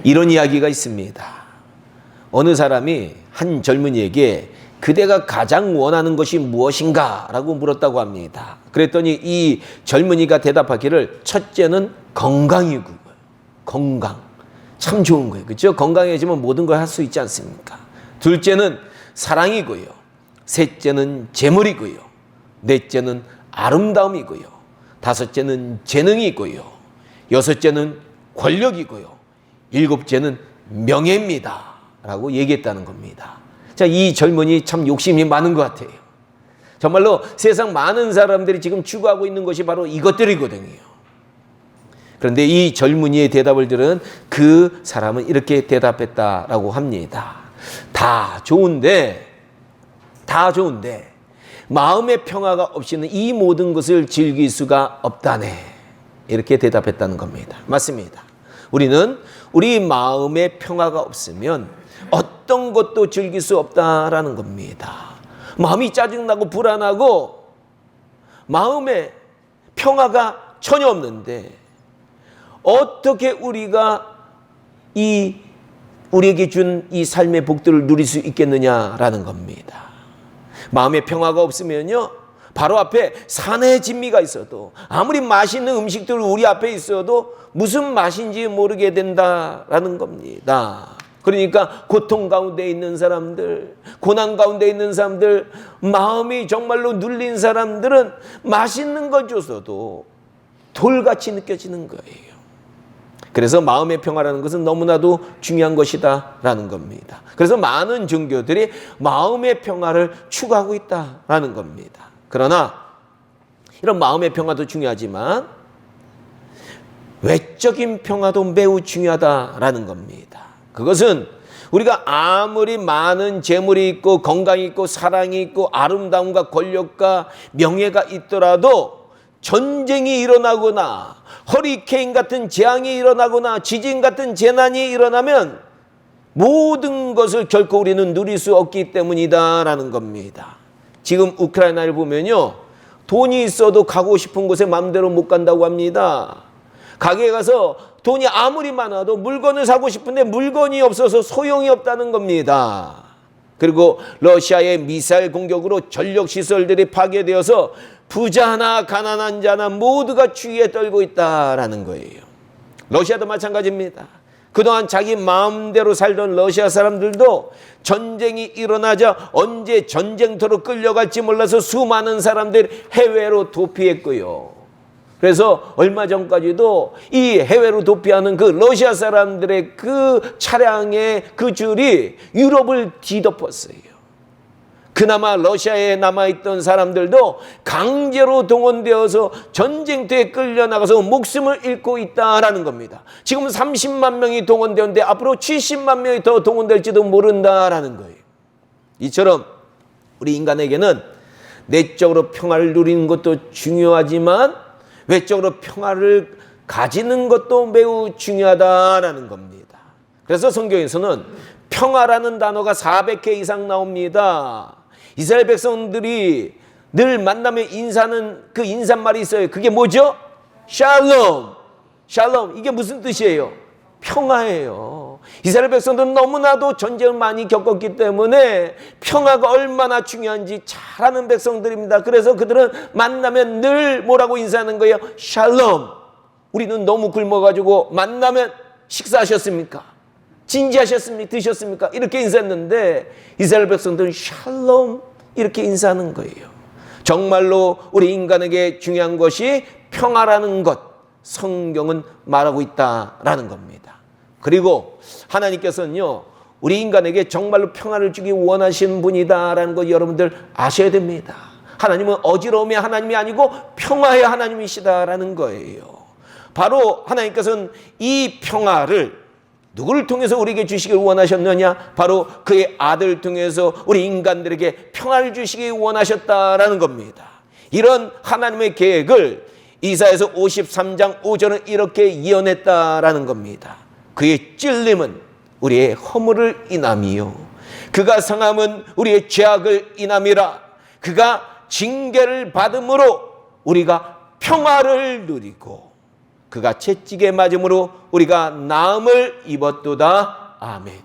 이런 이야기가 있습니다. 어느 사람이 한 젊은이에게 그대가 가장 원하는 것이 무엇인가? 라고 물었다고 합니다. 그랬더니 이 젊은이가 대답하기를 첫째는 건강이고요. 건강. 참 좋은 거예요. 그렇죠? 건강해지면 모든 걸 할 수 있지 않습니까? 둘째는 사랑이고요. 셋째는 재물이고요. 넷째는 아름다움이고요. 다섯째는 재능이고요. 여섯째는 권력이고요. 일곱째는 명예입니다. 라고 얘기했다는 겁니다. 자, 이 젊은이 참 욕심이 많은 것 같아요. 정말로 세상 많은 사람들이 지금 추구하고 있는 것이 바로 이것들이거든요. 그런데 이 젊은이의 대답을 들은 그 사람은 이렇게 대답했다라고 합니다. 다 좋은데 마음의 평화가 없이는 이 모든 것을 즐길 수가 없다네. 이렇게 대답했다는 겁니다. 맞습니다. 우리는 우리 마음의 평화가 없으면 어떤 것도 즐길 수 없다라는 겁니다. 마음이 짜증나고 불안하고 마음에 평화가 전혀 없는데 어떻게 우리가 우리에게 준 이 삶의 복들을 누릴 수 있겠느냐라는 겁니다. 마음의 평화가 없으면요, 바로 앞에 산의 진미가 있어도 아무리 맛있는 음식들이 우리 앞에 있어도 무슨 맛인지 모르게 된다라는 겁니다. 그러니까 고통 가운데 있는 사람들, 고난 가운데 있는 사람들, 마음이 정말로 눌린 사람들은 맛있는 걸 줘서도 돌같이 느껴지는 거예요. 그래서 마음의 평화라는 것은 너무나도 중요한 것이다라는 겁니다. 그래서 많은 종교들이 마음의 평화를 추구하고 있다라는 겁니다. 그러나 이런 마음의 평화도 중요하지만 외적인 평화도 매우 중요하다라는 겁니다. 그것은 우리가 아무리 많은 재물이 있고 건강이 있고 사랑이 있고 아름다움과 권력과 명예가 있더라도 전쟁이 일어나거나 허리케인 같은 재앙이 일어나거나 지진 같은 재난이 일어나면 모든 것을 결코 우리는 누릴 수 없기 때문이다라는 겁니다. 지금 우크라이나를 보면요, 돈이 있어도 가고 싶은 곳에 마음대로 못 간다고 합니다. 가게에 가서 돈이 아무리 많아도 물건을 사고 싶은데 물건이 없어서 소용이 없다는 겁니다. 그리고 러시아의 미사일 공격으로 전력시설들이 파괴되어서 부자나 가난한 자나 모두가 추위에 떨고 있다라는 거예요. 러시아도 마찬가지입니다. 그동안 자기 마음대로 살던 러시아 사람들도 전쟁이 일어나자 언제 전쟁터로 끌려갈지 몰라서 수많은 사람들이 해외로 도피했고요. 그래서 얼마 전까지도 이 해외로 도피하는 그 러시아 사람들의 그 차량의 그 줄이 유럽을 뒤덮었어요. 그나마 러시아에 남아있던 사람들도 강제로 동원되어서 전쟁터에 끌려나가서 목숨을 잃고 있다라는 겁니다. 지금 30만 명이 동원되었는데 앞으로 70만 명이 더 동원될지도 모른다라는 거예요. 이처럼 우리 인간에게는 내적으로 평화를 누리는 것도 중요하지만 외적으로 평화를 가지는 것도 매우 중요하다라는 겁니다. 그래서 성경에서는 평화라는 단어가 400회 이상 나옵니다. 이스라엘 백성들이 늘 만나면 인사하는 그 인사말이 있어요. 그게 뭐죠? 샬롬. 샬롬. 이게 무슨 뜻이에요? 평화예요. 이스라엘 백성들은 너무나도 전쟁을 많이 겪었기 때문에 평화가 얼마나 중요한지 잘 아는 백성들입니다. 그래서 그들은 만나면 늘 뭐라고 인사하는 거예요? 샬롬. 우리는 너무 굶어가지고 만나면 식사하셨습니까? 진지하셨습니까? 드셨습니까? 이렇게 인사했는데 이스라엘 백성들은 샬롬 이렇게 인사하는 거예요. 정말로 우리 인간에게 중요한 것이 평화라는 것, 성경은 말하고 있다라는 겁니다. 그리고 하나님께서는요, 우리 인간에게 정말로 평화를 주기 원하시는 분이다라는 것 여러분들 아셔야 됩니다. 하나님은 어지러움의 하나님이 아니고 평화의 하나님이시다라는 거예요. 바로 하나님께서는 이 평화를 누구를 통해서 우리에게 주시길 원하셨느냐? 바로 그의 아들 통해서 우리 인간들에게 평화를 주시기 원하셨다라는 겁니다. 이런 하나님의 계획을 이사야서 53장 5절은 이렇게 예언했다라는 겁니다. 그의 찔림은 우리의 허물을 인함이요, 그가 상함은 우리의 죄악을 인함이라. 그가 징계를 받음으로 우리가 평화를 누리고 그가 채찍에 맞음으로 우리가 나음을 입었도다. 아멘.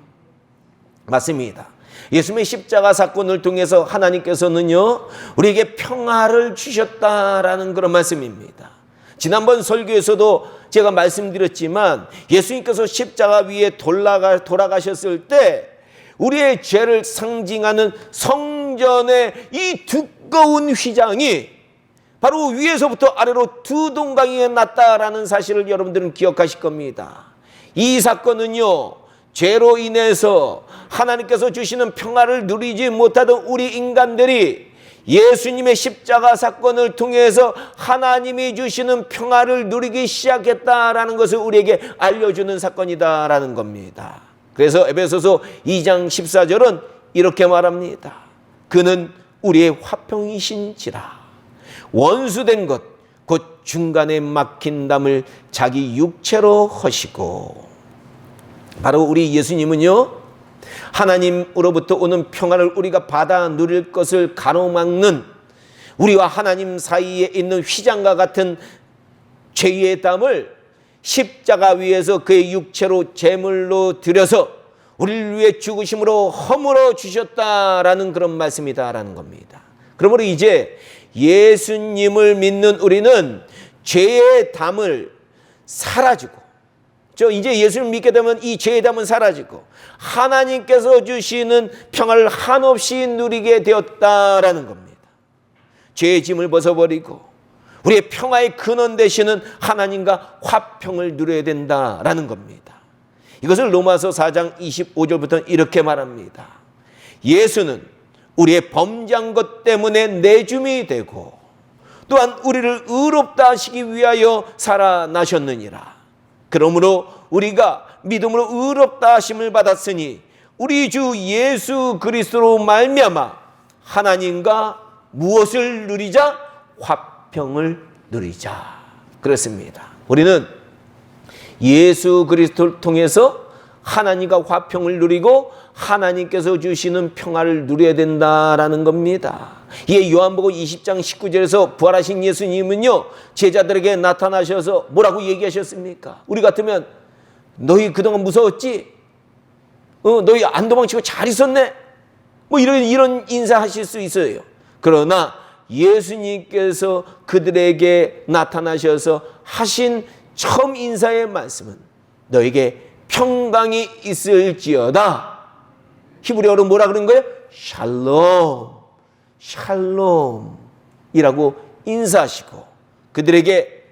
맞습니다. 예수님의 십자가 사건을 통해서 하나님께서는요, 우리에게 평화를 주셨다라는 그런 말씀입니다. 지난번 설교에서도 제가 말씀드렸지만 예수님께서 십자가 위에 돌아가셨을 때 우리의 죄를 상징하는 성전의 이 두꺼운 휘장이 바로 위에서부터 아래로 두 동강이 났다라는 사실을 여러분들은 기억하실 겁니다. 이 사건은요, 죄로 인해서 하나님께서 주시는 평화를 누리지 못하던 우리 인간들이 예수님의 십자가 사건을 통해서 하나님이 주시는 평화를 누리기 시작했다라는 것을 우리에게 알려주는 사건이다라는 겁니다. 그래서 에베소서 2장 14절은 이렇게 말합니다. 그는 우리의 화평이신지라 원수된 것 곧 중간에 막힌 담을 자기 육체로 허시고. 바로 우리 예수님은요, 하나님으로부터 오는 평화를 우리가 받아 누릴 것을 가로막는 우리와 하나님 사이에 있는 휘장과 같은 죄의 담을 십자가 위에서 그의 육체로 제물로 드려서 우리를 위해 죽으심으로 허물어 주셨다라는 그런 말씀이다라는 겁니다. 그러므로 이제 예수님을 믿는 우리는 죄의 담을 사라지고, 이제 예수를 믿게 되면 이 죄의 담은 사라지고 하나님께서 주시는 평화를 한없이 누리게 되었다라는 겁니다. 죄의 짐을 벗어버리고 우리의 평화의 근원 되시는 하나님과 화평을 누려야 된다라는 겁니다. 이것을 로마서 4장 25절부터 이렇게 말합니다. 예수는 우리의 범죄한 것 때문에 내줌이 되고 또한 우리를 의롭다 하시기 위하여 살아나셨느니라. 그러므로 우리가 믿음으로 의롭다 하심을 받았으니 우리 주 예수 그리스도로 말미암아 하나님과 무엇을 누리자? 화평을 누리자. 그렇습니다. 우리는 예수 그리스도를 통해서 하나님과 화평을 누리고 하나님께서 주시는 평화를 누려야 된다라는 겁니다. 이에 요한복음 20장 19절에서 부활하신 예수님은요, 제자들에게 나타나셔서 뭐라고 얘기하셨습니까? 우리 같으면 너희 그동안 무서웠지? 너희 안 도망치고 잘 있었네? 뭐 이런 인사하실 수 있어요. 그러나 예수님께서 그들에게 나타나셔서 하신 처음 인사의 말씀은 너에게 평강이 있을지어다. 히브리어로 뭐라 그런 거예요? 샬롬, 샬롬이라고 인사하시고 그들에게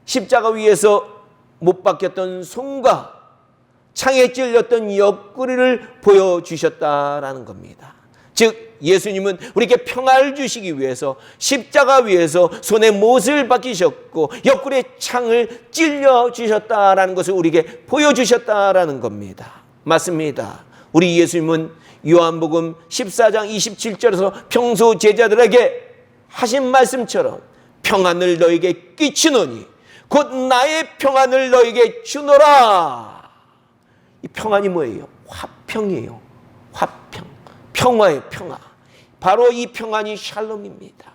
십자가 위에서 못 박혔던 손과 창에 찔렸던 옆구리를 보여주셨다라는 겁니다. 즉 예수님은 우리에게 평화를 주시기 위해서 십자가 위에서 손에 못을 박히셨고 옆구리에 창을 찔려주셨다라는 것을 우리에게 보여주셨다라는 겁니다. 맞습니다. 우리 예수님은 요한복음 14장 27절에서 평소 제자들에게 하신 말씀처럼 평안을 너에게 끼치노니 곧 나의 평안을 너에게 주노라. 이 평안이 뭐예요? 화평이에요. 화평. 평화의 평화. 바로 이 평안이 샬롬입니다.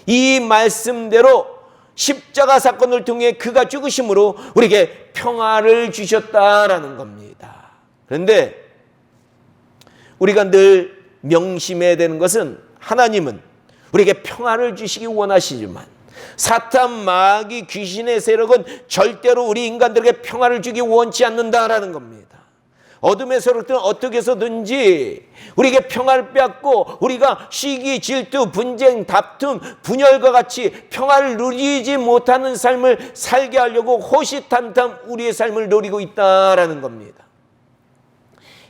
이 말씀대로 십자가 사건을 통해 그가 죽으심으로 우리에게 평화를 주셨다라는 겁니다. 그런데 우리가 늘 명심해야 되는 것은 하나님은 우리에게 평화를 주시기 원하시지만 사탄, 마귀, 귀신의 세력은 절대로 우리 인간들에게 평화를 주기 원치 않는다라는 겁니다. 어둠의 세력들은 어떻게 해서든지 우리에게 평화를 빼앗고 우리가 시기, 질투, 분쟁, 다툼, 분열과 같이 평화를 누리지 못하는 삶을 살게 하려고 호시탐탐 우리의 삶을 노리고 있다라는 겁니다.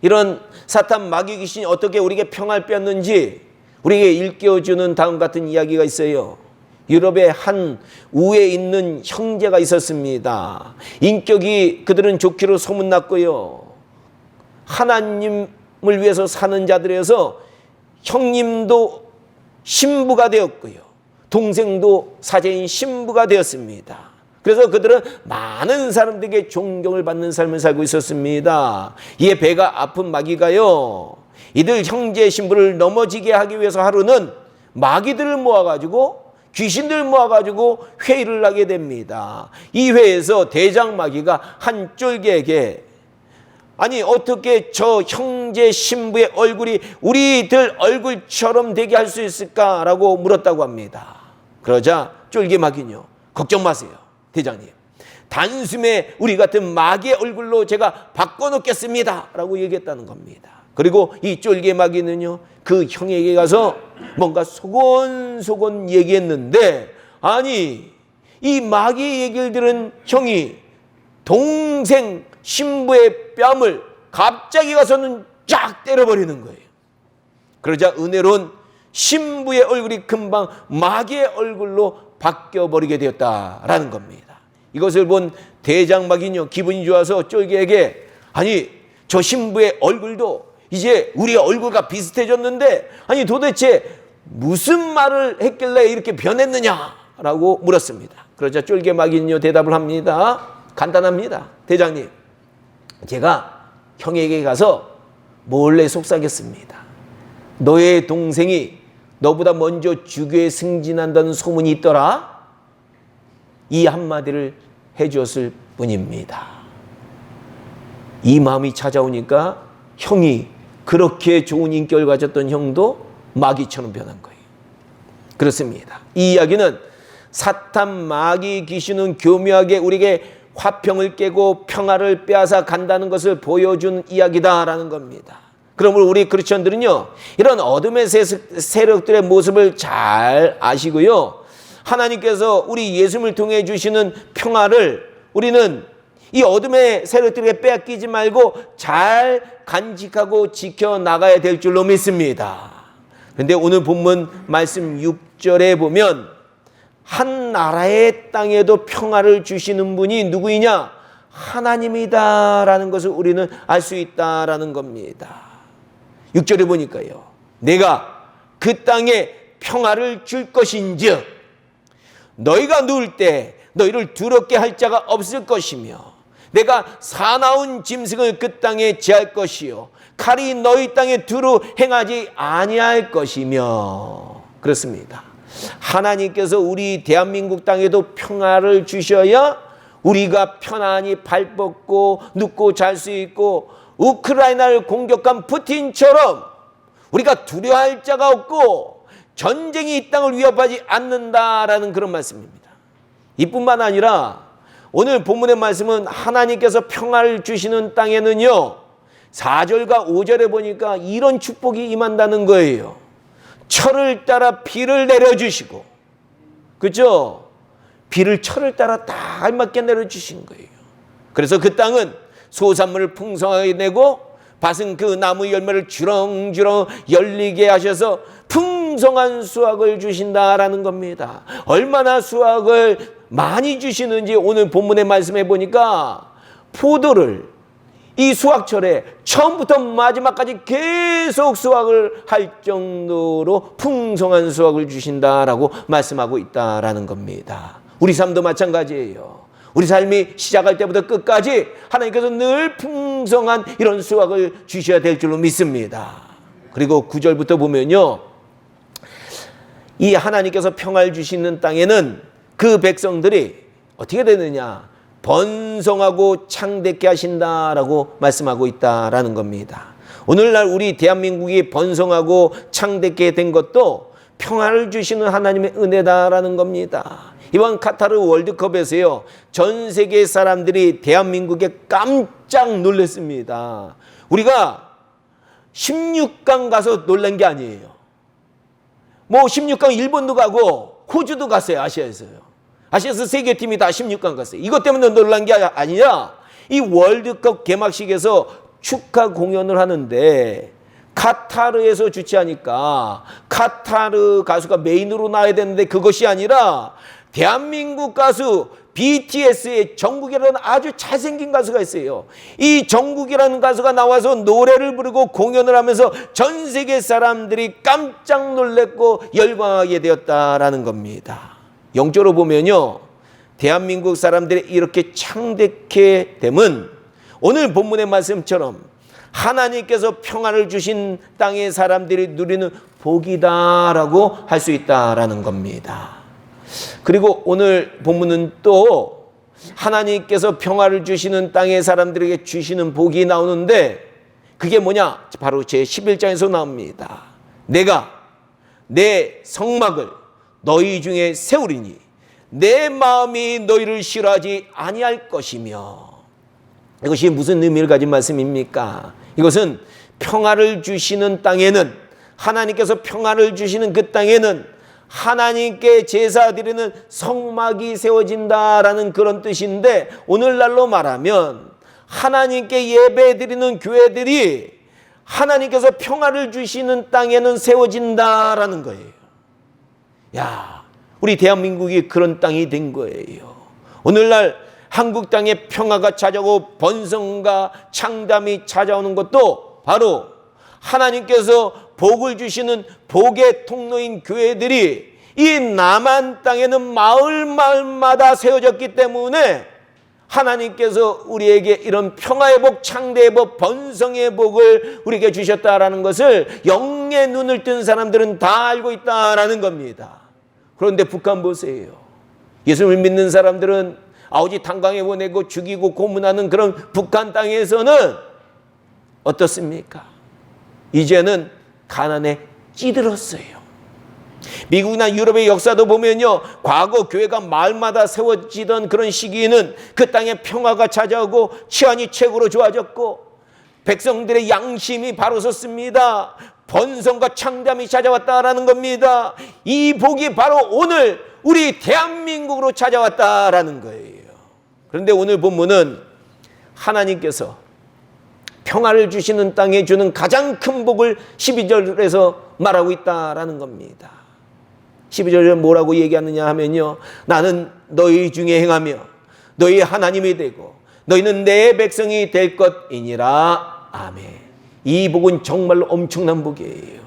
이런 사탄, 마귀, 귀신이 어떻게 우리에게 평화를 빼앗는지 우리에게 일깨워주는 다음 같은 이야기가 있어요. 유럽의 한 우에 있는 형제가 있었습니다. 인격이 그들은 좋기로 소문났고요. 하나님을 위해서 사는 자들에서 형님도 신부가 되었고요. 동생도 사제인 신부가 되었습니다. 그래서 그들은 많은 사람들에게 존경을 받는 삶을 살고 있었습니다. 이에 배가 아픈 마귀가요, 이들 형제 신부를 넘어지게 하기 위해서 하루는 마귀들을 모아가지고 귀신들 모아가지고 회의를 하게 됩니다. 이 회에서 대장 마귀가 한 쫄개에게 아니 어떻게 저 형제 신부의 얼굴이 우리들 얼굴처럼 되게 할 수 있을까라고 물었다고 합니다. 그러자 쫄개 마귀는요, 걱정 마세요 대장님, 단숨에 우리 같은 마귀의 얼굴로 제가 바꿔놓겠습니다 라고 얘기했다는 겁니다. 그리고 이 쫄개 마귀는요, 그 형에게 가서 뭔가 소곤소곤 얘기했는데, 아니 이 마귀의 얘기를 들은 형이 동생 신부의 뺨을 갑자기 가서는 쫙 때려버리는 거예요. 그러자 은혜로운 신부의 얼굴이 금방 마귀의 얼굴로 바뀌어버리게 되었다라는 겁니다. 이것을 본 대장 마귀는요, 기분이 좋아서 쫄개에게 아니 저 신부의 얼굴도 이제 우리의 얼굴과 비슷해졌는데 아니 도대체 무슨 말을 했길래 이렇게 변했느냐라고 물었습니다. 그러자 쫄개 마귀는요 대답을 합니다. 간단합니다. 대장님, 제가 형에게 가서 몰래 속삭였습니다. 너의 동생이 너보다 먼저 주교에 승진한다는 소문이 있더라. 이 한마디를 해주었을 뿐입니다. 이 마음이 찾아오니까 형이 그렇게 좋은 인격을 가졌던 형도 마귀처럼 변한 거예요. 그렇습니다. 이 이야기는 사탄 마귀 귀신은 교묘하게 우리에게 화평을 깨고 평화를 빼앗아 간다는 것을 보여준 이야기다라는 겁니다. 그러므로 우리 크리스천들은요, 이런 어둠의 세력들의 모습을 잘 아시고요, 하나님께서 우리 예수님을 통해 주시는 평화를 우리는 이 어둠의 세력들에게 빼앗기지 말고 잘 간직하고 지켜나가야 될 줄로 믿습니다. 그런데 오늘 본문 말씀 6절에 보면 한 나라의 땅에도 평화를 주시는 분이 누구이냐? 하나님이다라는 것을 우리는 알 수 있다라는 겁니다. 6절에 보니까요, 내가 그 땅에 평화를 줄 것인즉 너희가 누울 때 너희를 두렵게 할 자가 없을 것이며 내가 사나운 짐승을 그 땅에 제할 것이요 칼이 너희 땅에 두루 행하지 아니할 것이며. 그렇습니다. 하나님께서 우리 대한민국 땅에도 평화를 주셔야 우리가 편안히 발 뻗고 눕고 잘 수 있고 우크라이나를 공격한 푸틴처럼 우리가 두려워할 자가 없고 전쟁이 이 땅을 위협하지 않는다라는 그런 말씀입니다. 이뿐만 아니라 오늘 본문의 말씀은 하나님께서 평화를 주시는 땅에는요, 4절과 5절에 보니까 이런 축복이 임한다는 거예요. 철을 따라 비를 내려주시고, 그죠? 비를 철을 따라 다 알맞게 내려주신 거예요. 그래서 그 땅은 소산물을 풍성하게 내고 밭은 그 나무 열매를 주렁주렁 열리게 하셔서 풍성한 수확을 주신다라는 겁니다. 얼마나 수확을 많이 주시는지 오늘 본문의 말씀해 보니까 포도를 이 수확철에 처음부터 마지막까지 계속 수확을 할 정도로 풍성한 수확을 주신다라고 말씀하고 있다라는 겁니다. 우리 삶도 마찬가지예요. 우리 삶이 시작할 때부터 끝까지 하나님께서 늘 풍성한 이런 수확을 주셔야 될 줄로 믿습니다. 그리고 9절부터 보면요, 이 하나님께서 평화를 주시는 땅에는 그 백성들이 어떻게 되느냐? 번성하고 창대케 하신다라고 말씀하고 있다라는 겁니다. 오늘날 우리 대한민국이 번성하고 창대케 된 것도 평화를 주시는 하나님의 은혜다라는 겁니다. 이번 카타르 월드컵에서요, 전 세계 사람들이 대한민국에 깜짝 놀랐습니다. 우리가 16강 가서 놀란 게 아니에요. 뭐 16강 일본도 가고 호주도 갔어요. 아시아에서요. 아시아에서 세 개 팀이 다 16강 갔어요. 이것 때문에 놀란 게 아니라 이 월드컵 개막식에서 축하 공연을 하는데 카타르에서 주최하니까 카타르 가수가 메인으로 나와야 되는데 그것이 아니라 대한민국 가수 BTS의 정국이라는 아주 잘생긴 가수가 있어요. 이 정국이라는 가수가 나와서 노래를 부르고 공연을 하면서 전 세계 사람들이 깜짝 놀랐고 열광하게 되었다라는 겁니다. 영적으로 보면요, 대한민국 사람들이 이렇게 창대케 됨은 오늘 본문의 말씀처럼 하나님께서 평화를 주신 땅의 사람들이 누리는 복이다라고 할 수 있다라는 겁니다. 그리고 오늘 본문은 또 하나님께서 평화를 주시는 땅의 사람들에게 주시는 복이 나오는데 그게 뭐냐? 바로 제 11장에서 나옵니다. 내가 내 성막을 너희 중에 세우리니 내 마음이 너희를 싫어하지 아니할 것이며. 이것이 무슨 의미를 가진 말씀입니까? 이것은 평화를 주시는 땅에는, 하나님께서 평화를 주시는 그 땅에는 하나님께 제사 드리는 성막이 세워진다라는 그런 뜻인데, 오늘날로 말하면 하나님께 예배 드리는 교회들이 하나님께서 평화를 주시는 땅에는 세워진다라는 거예요. 야, 우리 대한민국이 그런 땅이 된 거예요. 오늘날 한국 땅에 평화가 찾아오고 번성과 창담이 찾아오는 것도 바로 하나님께서 복을 주시는 복의 통로인 교회들이 이 남한 땅에는 마을마다 세워졌기 때문에 하나님께서 우리에게 이런 평화의 복, 창대의 복, 번성의 복을 우리에게 주셨다라는 것을 영의 눈을 뜬 사람들은 다 알고 있다라는 겁니다. 그런데 북한 보세요. 예수를 믿는 사람들은 아우지 탄광에 보내고 죽이고 고문하는 그런 북한 땅에서는 어떻습니까? 이제는 가난에 찌들었어요. 미국이나 유럽의 역사도 보면요, 과거 교회가 마을마다 세워지던 그런 시기에는 그 땅에 평화가 찾아오고 치안이 최고로 좋아졌고 백성들의 양심이 바로 섰습니다. 번성과 창담이 찾아왔다라는 겁니다. 이 복이 바로 오늘 우리 대한민국으로 찾아왔다라는 거예요. 그런데 오늘 본문은 하나님께서 평화를 주시는 땅에 주는 가장 큰 복을 12절에서 말하고 있다라는 겁니다. 12절에 뭐라고 얘기하느냐 하면요, 나는 너희 중에 행하며 너희 하나님이 되고 너희는 내 백성이 될 것이니라. 아멘. 이 복은 정말로 엄청난 복이에요.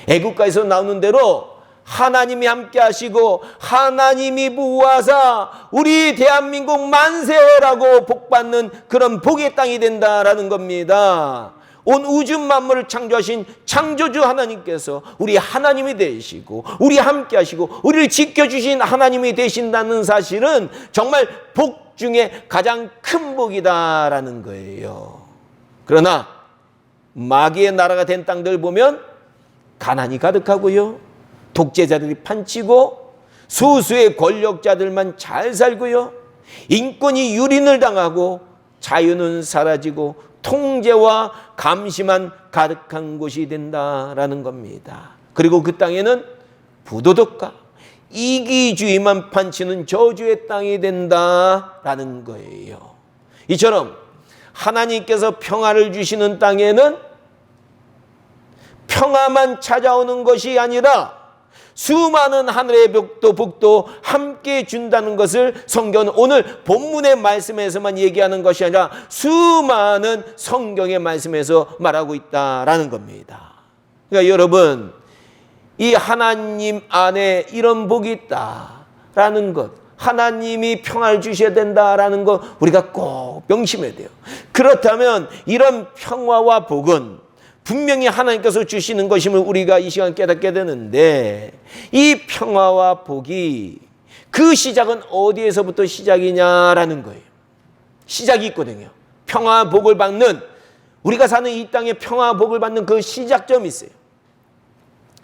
애국가에서 나오는 대로 하나님이 함께 하시고 하나님이 보호하사 우리 대한민국 만세라고 복받는 그런 복의 땅이 된다라는 겁니다. 온 우주 만물을 창조하신 창조주 하나님께서 우리 하나님이 되시고 우리 함께 하시고 우리를 지켜주신 하나님이 되신다는 사실은 정말 복 중에 가장 큰 복이다라는 거예요. 그러나 마귀의 나라가 된 땅들 보면 가난이 가득하고요, 독재자들이 판치고 소수의 권력자들만 잘 살고요, 인권이 유린을 당하고 자유는 사라지고 통제와 감시만 가득한 곳이 된다라는 겁니다. 그리고 그 땅에는 부도덕과 이기주의만 판치는 저주의 땅이 된다라는 거예요. 이처럼 하나님께서 평화를 주시는 땅에는 평화만 찾아오는 것이 아니라 수많은 하늘의 복도 함께 준다는 것을 성경은 오늘 본문의 말씀에서만 얘기하는 것이 아니라 수많은 성경의 말씀에서 말하고 있다라는 겁니다. 그러니까 여러분, 이 하나님 안에 이런 복이 있다라는 것, 하나님이 평화를 주셔야 된다라는 것 우리가 꼭 명심해야 돼요. 그렇다면 이런 평화와 복은 분명히 하나님께서 주시는 것임을 우리가 이 시간 깨닫게 되는데, 이 평화와 복이 그 시작은 어디에서부터 시작이냐라는 거예요. 시작이 있거든요. 평화와 복을 받는, 우리가 사는 이 땅에 평화와 복을 받는 그 시작점이 있어요.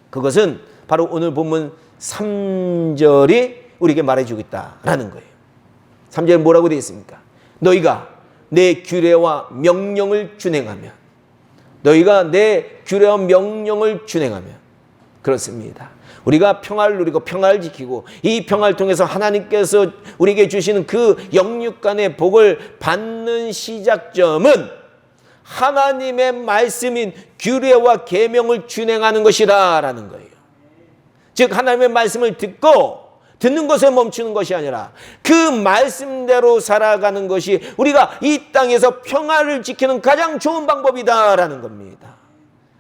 그것은 바로 오늘 본문 3절이 우리에게 말해주고 있다라는 거예요. 3절에 뭐라고 되어 있습니까? 너희가 내 규례와 명령을 준행하면, 너희가 내 규례와 명령을 준행하면. 그렇습니다. 우리가 평화를 누리고 평화를 지키고 이 평화를 통해서 하나님께서 우리에게 주시는 그 영육간의 복을 받는 시작점은 하나님의 말씀인 규례와 계명을 준행하는 것이라는 거예요. 즉 하나님의 말씀을 듣는 것에 멈추는 것이 아니라 그 말씀대로 살아가는 것이 우리가 이 땅에서 평화를 지키는 가장 좋은 방법이다라는 겁니다.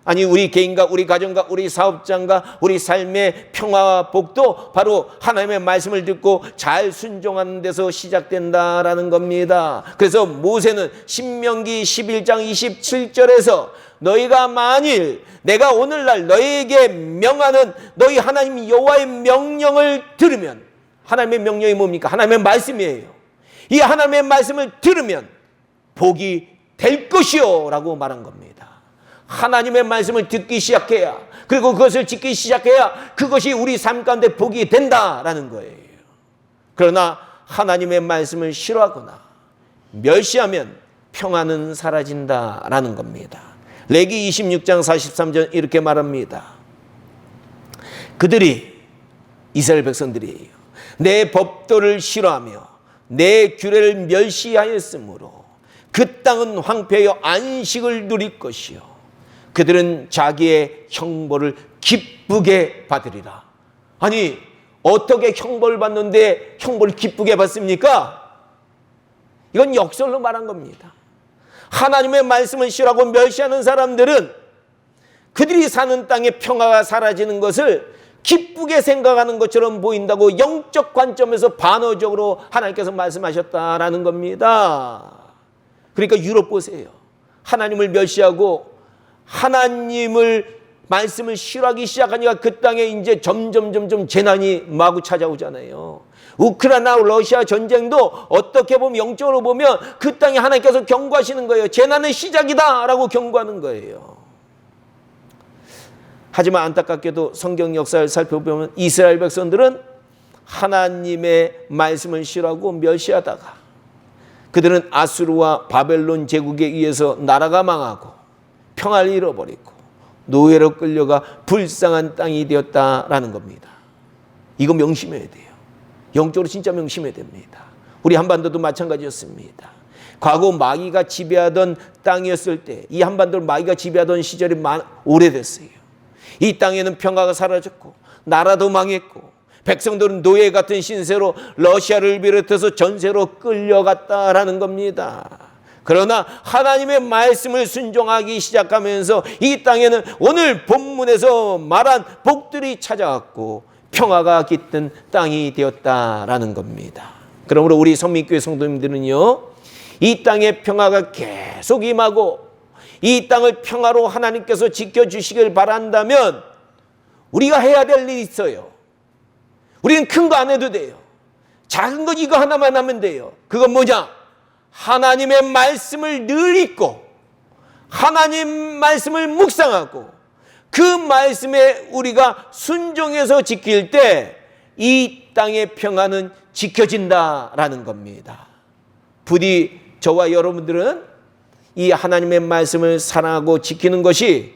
아니, 우리 개인과 우리 가정과 우리 사업장과 우리 삶의 평화와 복도 바로 하나님의 말씀을 듣고 잘 순종하는 데서 시작된다라는 겁니다. 그래서 모세는 신명기 11장 27절에서 너희가 만일 내가 오늘날 너희에게 명하는 너희 하나님 여호와의 명령을 들으면 하나님의 명령이 뭡니까? 하나님의 말씀이에요. 이 하나님의 말씀을 들으면 복이 될 것이요 라고 말한 겁니다. 하나님의 말씀을 듣기 시작해야, 그리고 그것을 지키기 시작해야 그것이 우리 삶 가운데 복이 된다라는 거예요. 그러나 하나님의 말씀을 싫어하거나 멸시하면 평안은 사라진다라는 겁니다. 레기 26장 43절 이렇게 말합니다. 그들이, 이스라엘 백성들이에요, 내 법도를 싫어하며 내 규례를 멸시하였으므로 그 땅은 황폐하여 안식을 누릴 것이요 그들은 자기의 형벌을 기쁘게 받으리라. 아니, 어떻게 형벌을 받는데 형벌을 기쁘게 받습니까? 이건 역설로 말한 겁니다. 하나님의 말씀을 싫어하고 멸시하는 사람들은 그들이 사는 땅의 평화가 사라지는 것을 기쁘게 생각하는 것처럼 보인다고 영적 관점에서 반어적으로 하나님께서 말씀하셨다라는 겁니다. 그러니까 유럽 보세요. 하나님을 멸시하고 하나님을 말씀을 싫어하기 시작하니까 그 땅에 이제 점점 재난이 마구 찾아오잖아요. 우크라이나 러시아 전쟁도 어떻게 보면 영적으로 보면 그 땅에 하나님께서 경고하시는 거예요. 재난의 시작이다라고 경고하는 거예요. 하지만 안타깝게도 성경 역사를 살펴보면 이스라엘 백성들은 하나님의 말씀을 싫어하고 멸시하다가 그들은 아수르와 바벨론 제국에 의해서 나라가 망하고 평화를 잃어버리고 노예로 끌려가 불쌍한 땅이 되었다라는 겁니다. 이거 명심해야 돼요. 영적으로 진짜 명심해야 됩니다. 우리 한반도도 마찬가지였습니다. 과거 마귀가 지배하던 땅이었을 때, 이 한반도를 마귀가 지배하던 시절이 오래됐어요. 이 땅에는 평화가 사라졌고 나라도 망했고 백성들은 노예 같은 신세로 러시아를 비롯해서 전세로 끌려갔다라는 겁니다. 그러나 하나님의 말씀을 순종하기 시작하면서 이 땅에는 오늘 본문에서 말한 복들이 찾아왔고 평화가 깃든 땅이 되었다라는 겁니다. 그러므로 우리 성민교회 성도님들은요, 이 땅의 평화가 계속 임하고 이 땅을 평화로 하나님께서 지켜주시길 바란다면 우리가 해야 될 일이 있어요. 우리는 큰 거 안 해도 돼요. 작은 거 이거 하나만 하면 돼요. 그건 뭐냐? 하나님의 말씀을 늘 읽고 하나님 말씀을 묵상하고 그 말씀에 우리가 순종해서 지킬 때 이 땅의 평화는 지켜진다라는 겁니다. 부디 저와 여러분들은 이 하나님의 말씀을 사랑하고 지키는 것이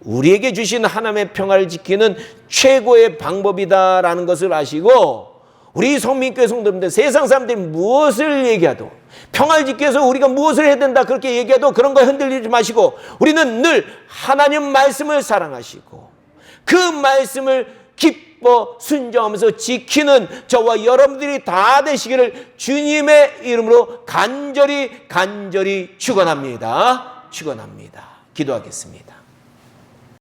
우리에게 주신 하나님의 평화를 지키는 최고의 방법이다라는 것을 아시고, 우리 성민교회 성도님들, 세상 사람들이 무엇을 얘기해도, 평화를 지키기 위해서 우리가 무엇을 해야 된다 그렇게 얘기해도 그런 거 흔들리지 마시고 우리는 늘 하나님 말씀을 사랑하시고 그 말씀을 기뻐 순종하면서 지키는 저와 여러분들이 다 되시기를 주님의 이름으로 간절히 축원합니다. 기도하겠습니다.